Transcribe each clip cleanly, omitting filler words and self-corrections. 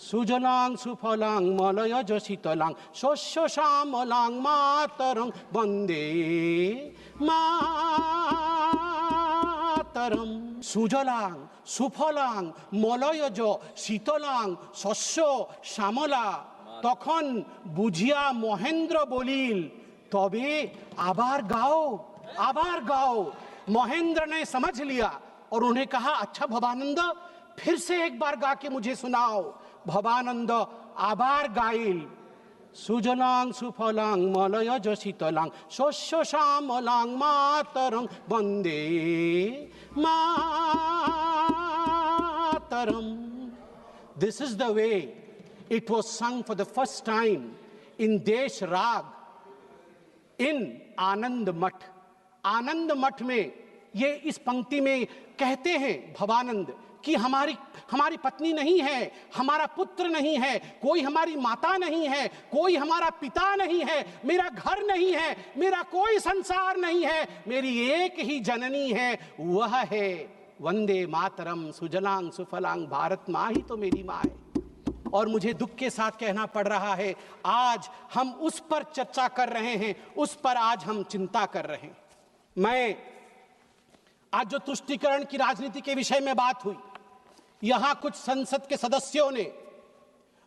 সুজলাং সুফলাং মলয়জ শীতলাং শস্য শ্যামলাং মাতরং বন্দে মাতরম। সুজলাং সুফলাং মলয়জ শীতলাং শস্য শ্যামলা। তখন বুঝিয়া মহেন্দ্র বলিল, তবে आबार गाओ आबार गाओ। महेंद्र ने समझ लिया और उन्हें कहा, अच्छा भवानंद फिर से एक बार गा के मुझे सुनाओ। भवानंद आबार गाइल, सुजलां सुफलां मलयज शीतलां शस्य श्यामलां मातरं Vande Mataram. This is the way it was sung for the first time in Desh Rag in आनंद मठ। आनंद मठ में ये इस पंक्ति में कहते हैं भवानंद कि हमारी पत्नी नहीं है, हमारा पुत्र नहीं है, कोई हमारी माता नहीं है, कोई हमारा पिता नहीं है, मेरा घर नहीं है, मेरा कोई संसार नहीं है, मेरी एक ही जननी है, वह है वंदे मातरम। सुजलांग सुफलांग, भारत माँ ही तो मेरी माँ है। और मुझे दुख के साथ कहना पड़ रहा है, आज हम उस पर चर्चा कर रहे हैं, उस पर आज हम चिंता कर रहे हैं। मैं आज जो तुष्टीकरण की राजनीति के विषय में बात हुई, यहां कुछ संसद के सदस्यों ने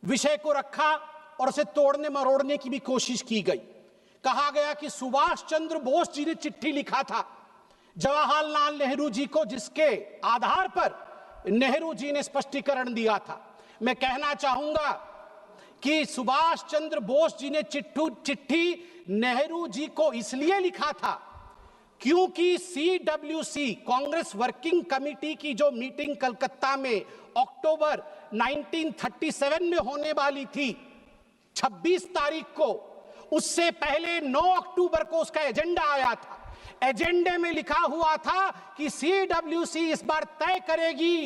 विषय को रखा और उसे तोड़ने मरोड़ने की भी कोशिश की गई। कहा गया कि सुभाष चंद्र बोस जी ने चिट्ठी लिखा था जवाहरलाल नेहरू जी को, जिसके आधार पर नेहरू जी ने स्पष्टीकरण दिया था। मैं कहना चाहूंगा कि सुभाष चंद्र बोस जी ने चिट्ठी नेहरू जी को इसलिए लिखा था क्योंकि CWC कांग्रेस वर्किंग कमेटी की जो मीटिंग कलकत्ता में अक्टूबर 1937 में होने वाली थी 26 तारीख को, उससे पहले 9 अक्टूबर को उसका एजेंडा आया था। एजेंडे में लिखा हुआ था कि CWC इस बार तय करेगी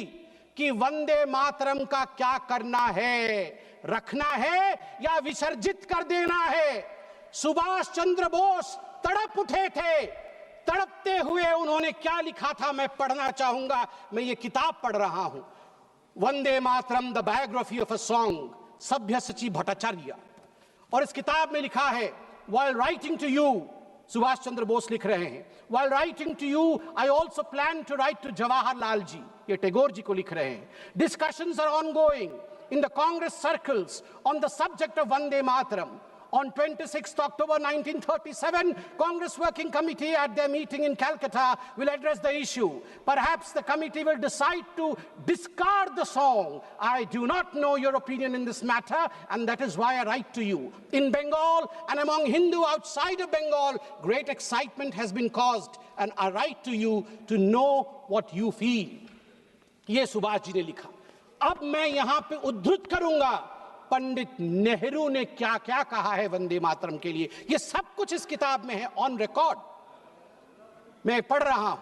कि वंदे मातरम का क्या करना है, रखना है या विसर्जित कर देना है। सुभाष चंद्र बोस तड़प उठे थे। तड़पते हुए उन्होंने क्या लिखा था मैं पढ़ना चाहूंगा। मैं ये किताब पढ़ रहा हूं, Vande Mataram the biography of a song, सभ्यसाची भट्टाचार्य। और इस किताब में लिखा है, while writing to you, Subhash Chandra Bose लिख रहे हैं, while writing to you I also plan to write to Jawaharlal ji. ये टैगोर जी को लिख रहे हैं। Discussions are ongoing in the Congress circles on the subject of Vande Mataram. On 26th October 1937, Congress Working Committee at their meeting in Calcutta will address the issue. Perhaps the committee will decide to discard the song. I do not know your opinion in this matter, and that is why I write to you. In Bengal and among Hindu outside of Bengal, great excitement has been caused, and I write to you to know what you feel. ये सुभाष जी ने लिखा। अब मैं यहां पे उद्धृत करूंगा पंडित नेहरू ने क्या क्या कहा है वंदे मातरम के लिए। ये सब कुछ इस किताब में है, ऑन रिकॉर्ड मैं पढ़ रहा हूं।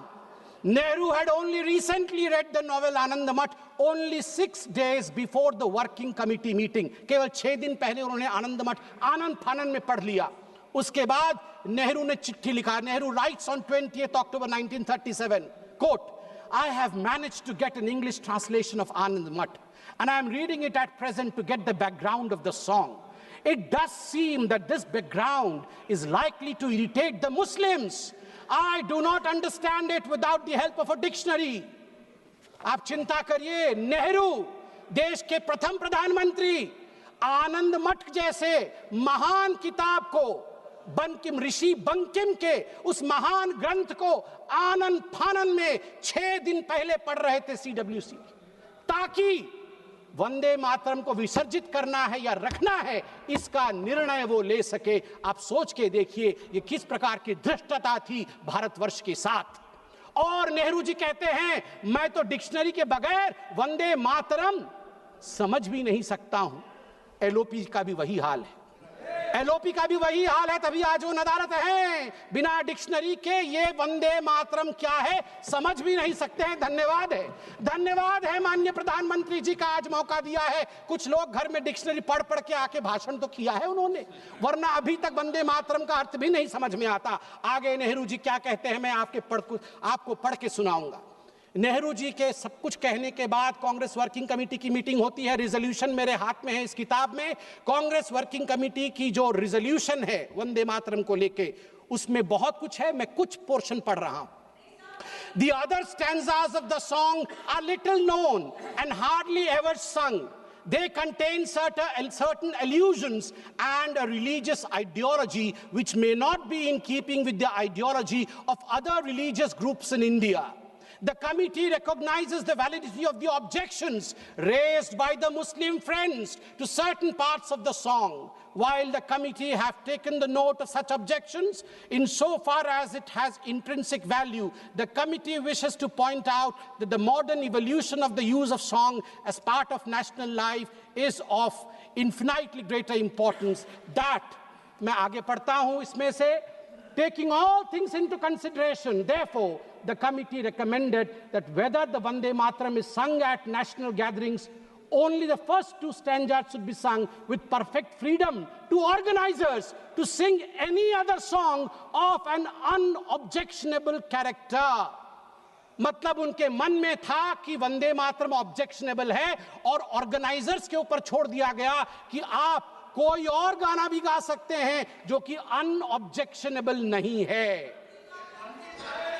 Nehru had only recently read the novel आनंद मठ only 6 days before the working committee meeting. केवल 6 दिन पहले उन्होंने आनंद मठ आनंद फानन में पढ़ लिया। उसके बाद नेहरू ने चिट्ठी लिखा। Nehru writes on 20th October 1937, quote, I have managed to get an English translation of Anand Math, and I am reading it at present to get the background of the song. It does seem that this background is likely to irritate the Muslims. I do not understand it without the help of a dictionary. आप चिंता करिए, नेहरू देश के प्रथम प्रधानमंत्री आनंद मठ जैसे महान किताब को, बंकिम ऋषि बंकिम के उस महान ग्रंथ को आनंद फानन में 6 दिन पहले पढ़ रहे थे CWC, ताकि वंदे मातरम को विसर्जित करना है या रखना है इसका निर्णय वो ले सके। आप सोच के देखिए ये किस प्रकार की धृष्टता थी भारतवर्ष के साथ। और नेहरू जी कहते हैं मैं तो डिक्शनरी के बगैर वंदे मातरम समझ भी नहीं सकता हूं। LOP का भी वही हाल है, LOP का भी वही हाल है, तभी आज वो नदारत है। बिना डिक्शनरी के ये वंदे मातरम क्या है समझ भी नहीं सकते हैं। धन्यवाद है माननीय प्रधानमंत्री जी का आज मौका दिया है। कुछ लोग घर में डिक्शनरी पढ़ पढ़ के आके भाषण तो किया है उन्होंने, वरना अभी तक वंदे मातरम का अर्थ भी नहीं समझ में आता। आगे नेहरू जी क्या कहते हैं मैं आपको पढ़ के सुनाऊंगा। नेहरू जी के सब कुछ कहने के बाद कांग्रेस वर्किंग कमेटी की मीटिंग होती है। रिजोल्यूशन मेरे हाथ में है इस किताब में। कांग्रेस वर्किंग कमेटी की जो रिजोल्यूशन है वंदे मातरम को लेके, उसमें बहुत कुछ है, मैं कुछ पोर्शन पढ़ रहा हूं। The other stanzas of the song are little known and hardly ever sung. They contain certain allusions and a religious ideology which may not be in keeping with the ideology of other religious groups in India. The committee recognizes the validity of the objections raised by the Muslim friends to certain parts of the song. While the committee have taken the note of such objections, insofar as it has intrinsic value, the committee wishes to point out that the modern evolution of the use of song as part of national life is of infinitely greater importance. That, मैं आगे पढ़ता हूँ इसमें से, taking all things into consideration, therefore, the committee recommended that whether the Vande Mataram is sung at national gatherings, only the first two stanzas should be sung with perfect freedom to organizers to sing any other song of an unobjectionable character. मतलब उनके मन में था कि Vande Mataram objectionable है और organisers के ऊपर छोड़ दिया गया कि आप कोई और गाना भी गा सकते हैं जो कि अनऑब्जेक्शनेबल नहीं है।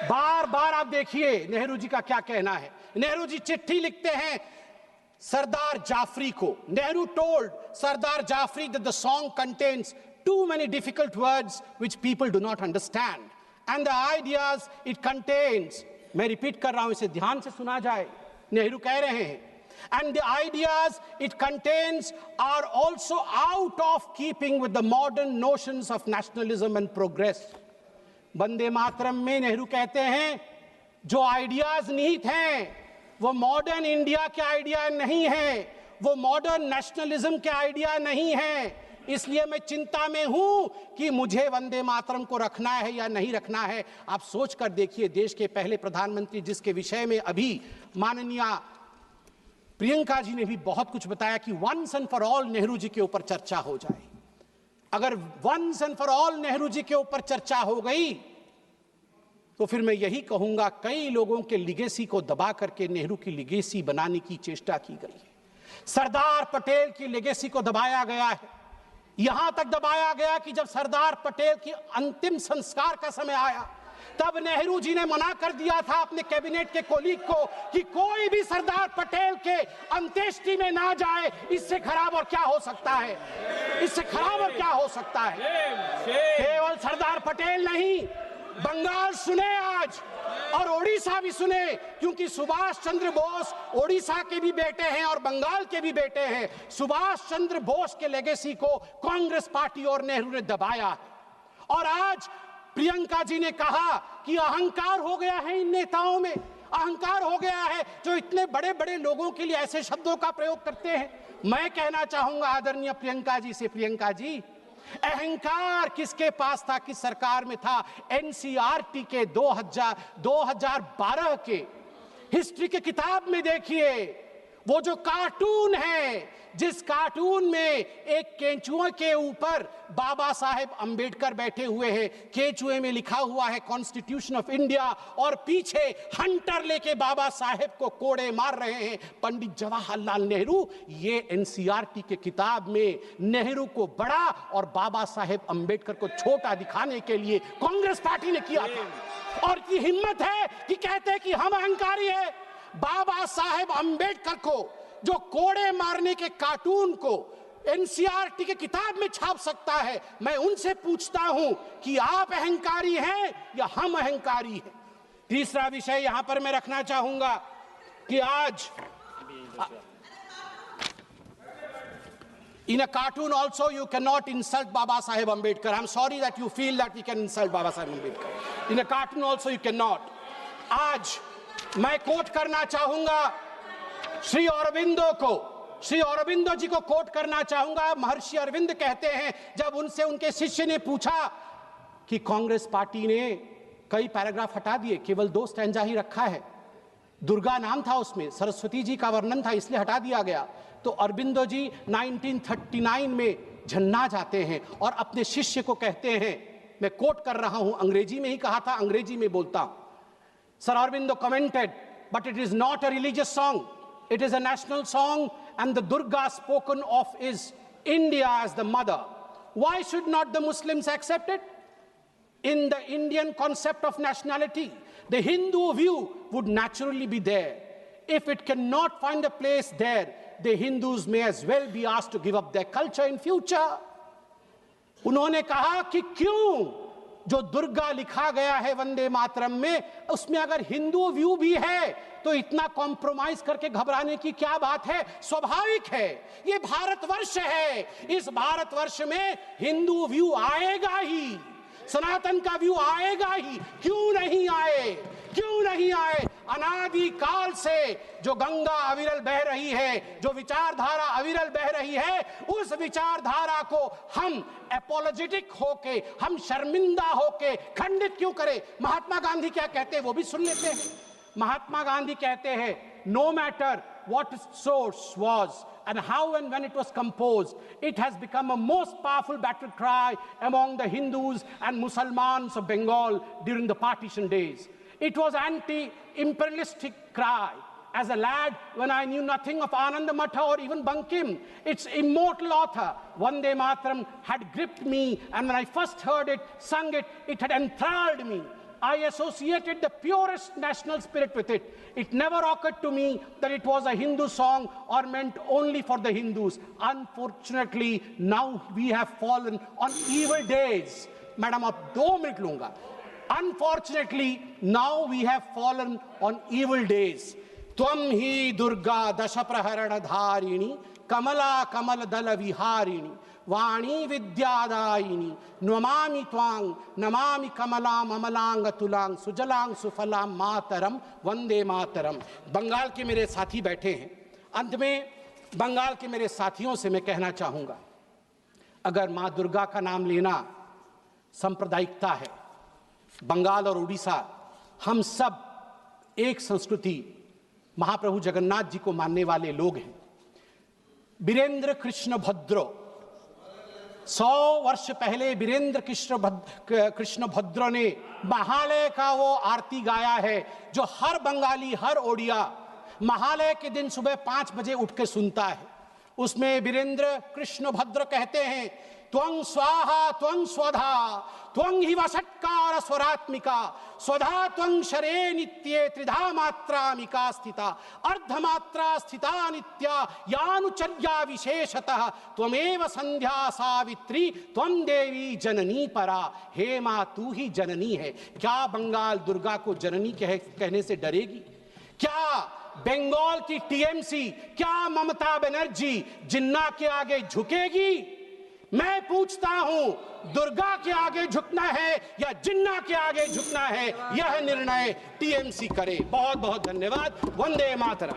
बार बार आप देखिए नेहरू जी का क्या कहना है। नेहरू जी चिट्ठी लिखते हैं सरदार जाफरी को। Nehru told Sardar Jafri that the song contains too many difficult words which people do not understand, and the ideas it contains, मैं रिपीट कर रहा हूं, इसे ध्यान से सुना जाए, नेहरू कह रहे हैं, and the ideas it contains are also out of keeping with the modern notions of nationalism and progress. Vande Mataram में नेहरू कहते हैं जो आइडियाज निहित हैं वो मॉडर्न इंडिया के आइडिया नहीं है, वो मॉडर्न नेशनलिज्म के आइडिया नहीं है। इसलिए मैं चिंता में हूं कि मुझे वंदे मातरम को रखना है या नहीं रखना है। आप सोच कर देखिए, देश के पहले प्रधानमंत्री जिसके विषय में अभी माननीय प्रियंका जी ने भी बहुत कुछ बताया कि once and for all Nehru ji के ऊपर चर्चा हो जाए। अगर once and for all Nehru ji के ऊपर चर्चा हो गई तो फिर मैं यही कहूंगा कई लोगों के लिगेसी को दबा करके नेहरू की लिगेसी बनाने की चेष्टा की गई है। सरदार पटेल की लिगेसी को दबाया गया है, यहां तक दबाया गया कि जब सरदार पटेल की अंतिम संस्कार का समय आया तब नेहरू जी ने मना कर दिया था अपने कैबिनेट के कोलीग को कि कोई भी सरदार पटेल के अंत्येष्टि में ना जाए। इससे खराब और क्या हो सकता है, इससे खराब और क्या हो सकता है। केवल सरदार पटेल नहीं, बंगाल सुने आज और ओडिशा भी सुने, क्योंकि सुभाष चंद्र बोस ओडिशा के भी बेटे हैं और बंगाल के भी बेटे हैं। सुभाष चंद्र बोस के लेगेसी को कांग्रेस पार्टी और नेहरू ने दबाया। और आज प्रियंका जी ने कहा कि अहंकार हो गया है इन नेताओं में, अहंकार हो गया है जो इतने बड़े बड़े लोगों के लिए ऐसे शब्दों का प्रयोग करते हैं। मैं कहना चाहूंगा आदरणीय प्रियंका जी से, प्रियंका जी, अहंकार किसके पास था, किस सरकार में था? एनसीईआरटी के 2012 के हिस्ट्री के किताब में देखिए, वो जो कार्टून है, जिस कार्टून में एक केंचुए के ऊपर बाबा साहेब अंबेडकर बैठे हुए हैं, केंचुए में लिखा हुआ है कॉन्स्टिट्यूशन ऑफ इंडिया और पीछे हंटर लेके बाबा साहेब को कोड़े मार रहे हैं पंडित जवाहरलाल नेहरू। ये एनसीईआरटी के किताब में नेहरू को बड़ा और बाबा साहेब अंबेडकर को छोटा दिखाने के लिए कांग्रेस पार्टी ने किया था। और की हिम्मत है कि कहते हैं कि हम अहंकारी है। बाबा साहेब अंबेडकर को जो कोड़े मारने के कार्टून को एनसीईआरटी के किताब में छाप सकता है, मैं उनसे पूछता हूं कि आप अहंकारी हैं या हम अहंकारी हैं। तीसरा विषय यहां पर मैं रखना चाहूंगा कि आज in a cartoon also you cannot insult Baba Saheb Ambedkar. I'm sorry that you feel that we can insult Baba Saheb Ambedkar. In a cartoon also you cannot. आज मैं कोट करना चाहूंगा श्री अरविंदो को, श्री अरविंदो जी को कोट करना चाहूंगा। महर्षि अरविंद कहते हैं, जब उनसे उनके शिष्य ने पूछा कि कांग्रेस पार्टी ने कई पैराग्राफ हटा दिए, केवल 2 स्टैंजा ही रखा है, दुर्गा नाम था उसमें, सरस्वती जी का वर्णन था इसलिए हटा दिया गया, तो अरविंदो जी 1939 में झन्ना जाते हैं और अपने शिष्य को कहते हैं, मैं कोट कर रहा हूं, अंग्रेजी में ही कहा था, अंग्रेजी में बोलता हूं। Sir Aurobindo commented but it is not a religious song. It is a national song, and the Durga spoken of is India as the mother. Why should not the Muslims accept it? In the Indian concept of nationality, the Hindu view would naturally be there. If it cannot find a place there, the Hindus may as well be asked to give up their culture in future. उन्होंने कहा कि क्यों जो दुर्गा लिखा गया है वंदे मातरम में, उसमें अगर हिंदू व्यू भी है तो इतना कॉम्प्रोमाइज करके घबराने की क्या बात है? स्वाभाविक है, ये भारतवर्ष है, इस भारतवर्ष में हिंदू व्यू आएगा ही, सनातन का व्यू आएगा ही। क्यों नहीं आए? क्यों नहीं आए? अनादि काल से जो गंगा अविरल बह रही है, जो विचारधारा अविरल बह रही है, उस विचारधारा को हम एपोलोजेटिक होके, हम शर्मिंदा होके खंडित क्यों करें? महात्मा गांधी क्या कहते हैं वो भी सुन लेते हैं। महात्मा गांधी कहते हैं, no matter what its source was and how and when it was composed, it has become a most powerful battle cry among the Hindus and Muslims of Bengal during the partition days. It was anti-imperialistic cry. As a lad, when I knew nothing of Ananda Matha or even Bankim, its immortal author, Vande Mataram, had gripped me, and when I first heard it, sung it, it had enthralled me. I associated the purest national spirit with it. It never occurred to me that it was a Hindu song or meant only for the Hindus. Unfortunately, now we have fallen on evil days. Madam, ab 2 minute lunga. Unfortunately, now we have fallen on evil days. Tvam hi Durga dashapraharana dharini kamala kamal dala viharini वाणी विद्यादायिनी नमामि त्वां नमामि कमलां अमलांग तुलांग सुजलांग सुफलां मातरम वंदे मातरम। बंगाल के मेरे साथी बैठे हैं। अंत में बंगाल के मेरे साथियों से मैं कहना चाहूँगा, अगर माँ दुर्गा का नाम लेना सांप्रदायिकता है, बंगाल और उड़ीसा हम सब एक संस्कृति महाप्रभु जगन्नाथ जी को मानने वाले लोग हैं। वीरेंद्र कृष्ण भद्र 100 वर्ष पहले वीरेंद्र कृष्ण भद्र ने महालय का वो आरती गाया है जो हर बंगाली, हर ओडिया महालय के दिन सुबह 5 बजे उठ के सुनता है। उसमें वीरेंद्र कृष्ण भद्र कहते हैं, त्वं स्वाहा त्वं स्वधा त्वं हि वषट्कार स्वरात्मिका स्वधा त्वं शरे नित्ये त्रिधा मात्रामिका स्थिता अर्धमात्रा स्थिता नित्या यानुचर्या विशेषतः त्वमेव संध्या सावित्री त्वं देवी जननी परा। हे माँ, तू ही जननी है। क्या बंगाल दुर्गा को जननी कहने से डरेगी? क्या बंगाल की टीएमसी, क्या ममता बनर्जी जिन्ना के आगे झुकेगी? मैं पूछता हूं, दुर्गा के आगे झुकना है या जिन्ना के आगे झुकना है, यह निर्णय टीएमसी करे। बहुत बहुत धन्यवाद। वंदे मातरम।